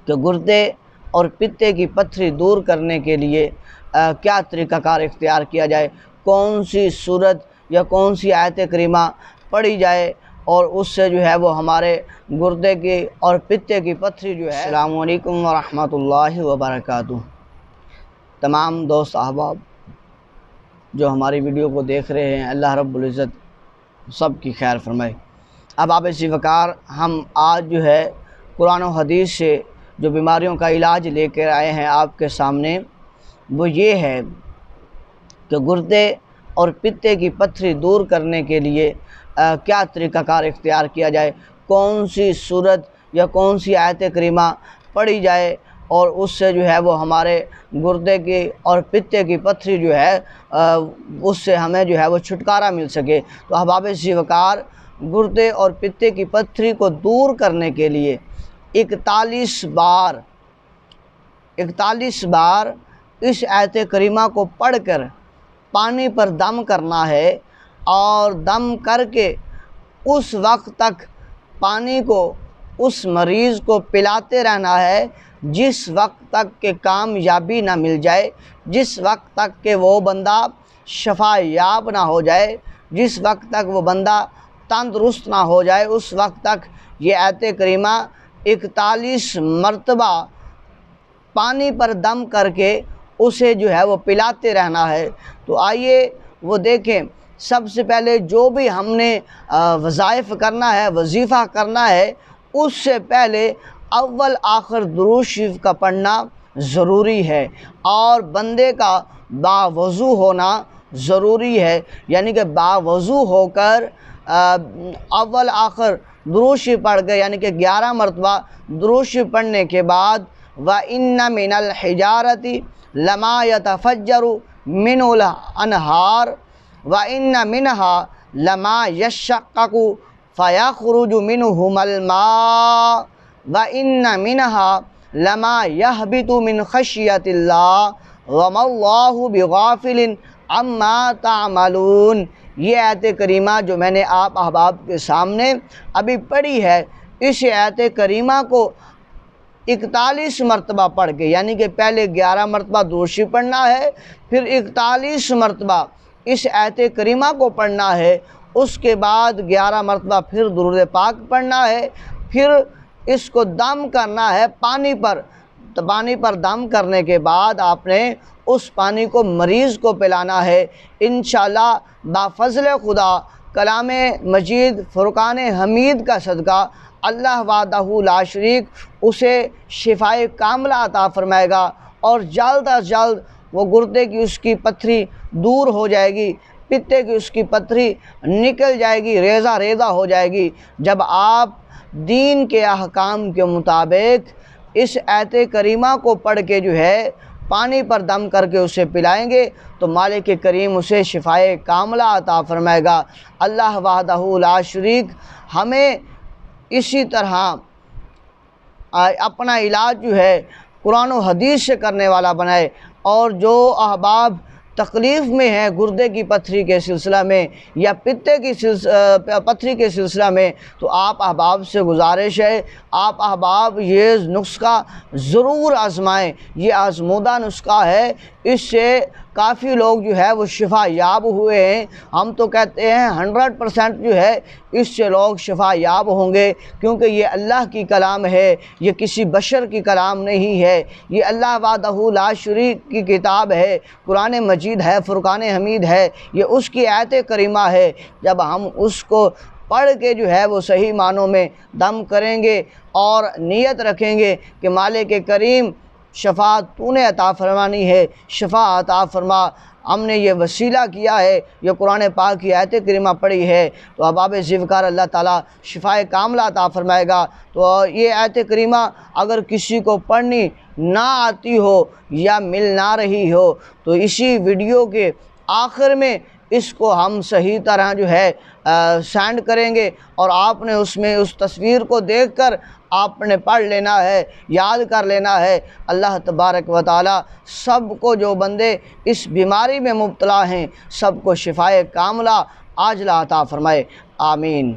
کہ گردے اور پتے کی پتھری دور کرنے کے لیے کیا طریقہ کار اختیار کیا جائے، کون سی صورت یا کون سی آیت کریمہ پڑھی جائے اور اس سے جو ہے وہ ہمارے گردے کی اور پتے کی پتھری جو ہے۔ السلام علیکم ورحمۃ اللہ وبرکاتہ۔ تمام دوست احباب جو ہماری ویڈیو کو دیکھ رہے ہیں، اللہ رب العزت سب کی خیر فرمائے۔ اب آپ اسی وقار ہم آج جو ہے قرآن و حدیث سے جو بیماریوں کا علاج لے کر آئے ہیں آپ کے سامنے، وہ یہ ہے کہ گردے اور پتے کی پتھری دور کرنے کے لیے کیا طریقہ کار اختیار کیا جائے، کون سی صورت یا کون سی آیت کریمہ پڑھی جائے اور اس سے جو ہے وہ ہمارے گردے کی اور پتے کی پتھری جو ہے اس سے ہمیں جو ہے وہ چھٹکارا مل سکے۔ تو احباب اسی وقار گردے اور پتے کی پتھری کو دور کرنے کے لیے 41 بار اس آیت کریمہ کو پڑھ کر پانی پر دم کرنا ہے، اور دم کر کے اس وقت تک پانی کو اس مریض کو پلاتے رہنا ہے جس وقت تک کہ کامیابی نہ مل جائے، جس وقت تک کہ وہ بندہ شفا یاب نہ ہو جائے، جس وقت تک وہ بندہ تندرست نہ ہو جائے، اس وقت تک یہ آیت کریمہ 41 مرتبہ پانی پر دم کر کے اسے جو ہے وہ پلاتے رہنا ہے۔ تو آئیے وہ دیکھیں، سب سے پہلے جو بھی ہم نے وظائف کرنا ہے، وظیفہ کرنا ہے، اس سے پہلے اول آخر درود شریف کا پڑھنا ضروری ہے، اور بندے کا باوضو ہونا ضروری ہے، یعنی کہ باوضو ہو کر اول آخر درود شریف پڑھ کے، یعنی کہ 11 مرتبہ درود شریف پڑھنے کے بعد وَإِنَّ مِنَ الْحِجَارَةِ لَمَا يَتَفَجَّرُ مِنْهُ الْأَنْهَارُ وَإِنَّ مِنْهَا لَمَا يَشَّقَّقُ فَيَخْرُجُ مِنْهُمَا الْمَاءُ وَإِنَّ مِنْهَا لَمَا يَهْبِطُ مِنْ خَشْيَةِ اللَّهِ وَمَا اللَّهُ بِغَافِلٍ عَمَّا تَعْمَلُونَ۔ یہ آیت کریمہ جو میں نے آپ احباب کے سامنے ابھی پڑھی ہے، اس آیت کریمہ کو 41 مرتبہ پڑھ کے، یعنی کہ پہلے 11 مرتبہ درود شریف پڑھنا ہے، پھر 41 مرتبہ اس آیت کریمہ کو پڑھنا ہے، اس کے بعد 11 مرتبہ پھر درود پاک پڑھنا ہے، پھر اس کو دم کرنا ہے پانی پر۔ تو پانی پر دم کرنے کے بعد آپ نے اس پانی کو مریض کو پلانا ہے۔ انشاءاللہ بفضل خدا کلام مجید فرقان حمید کا صدقہ اللہ وحدہ لا شریک اسے شفائے کاملہ عطا فرمائے گا، اور جلد از جلد وہ گردے کی اس کی پتھری دور ہو جائے گی، پتے کی اس کی پتھری نکل جائے گی، ریزہ ریزہ ہو جائے گی۔ جب آپ دین کے احکام کے مطابق اس آیت کریمہ کو پڑھ کے جو ہے پانی پر دم کر کے اسے پلائیں گے تو مالک کریم اسے شفائے کاملہ عطا فرمائے گا۔ اللہ وحدہ لا شریک ہمیں اسی طرح اپنا علاج جو ہے قرآن و حدیث سے کرنے والا بنائے، اور جو احباب تکلیف میں ہیں گردے کی پتھری کے سلسلہ میں یا پتے کی پتھری کے سلسلہ میں، تو آپ احباب سے گزارش ہے آپ احباب یہ نسخہ ضرور آزمائیں۔ یہ آزمودہ نسخہ ہے، اس سے کافی لوگ جو ہے وہ شفا یاب ہوئے ہیں۔ ہم تو کہتے ہیں 100% جو ہے اس سے لوگ شفا یاب ہوں گے، کیونکہ یہ اللہ کی کلام ہے، یہ کسی بشر کی کلام نہیں ہے، یہ اللہ وحدہ لا شریک کی کتاب ہے، قرآن مجید ہے، فرقان حمید ہے، یہ اس کی آیت کریمہ ہے۔ جب ہم اس کو پڑھ کے جو ہے وہ صحیح معنوں میں دم کریں گے اور نیت رکھیں گے کہ مالک کریم شفا تو نے عطا فرمانی ہے، شفا عطا فرما، ہم نے یہ وسیلہ کیا ہے، یہ قرآن پاک کی آیت کریمہ پڑھی ہے، تو احباب ذوالفقار اللہ تعالیٰ شفائے کاملہ عطا فرمائے گا۔ تو یہ آیت کریمہ اگر کسی کو پڑھنی نہ آتی ہو یا مل نہ رہی ہو تو اسی ویڈیو کے آخر میں اس کو ہم صحیح طرح جو ہے سینڈ کریں گے، اور آپ نے اس میں اس تصویر کو دیکھ کر آپ نے پڑھ لینا ہے، یاد کر لینا ہے۔ اللہ تبارک و تعالی سب کو، جو بندے اس بیماری میں مبتلا ہیں، سب کو شفائے کاملہ عاجلہ عطا فرمائے، آمین۔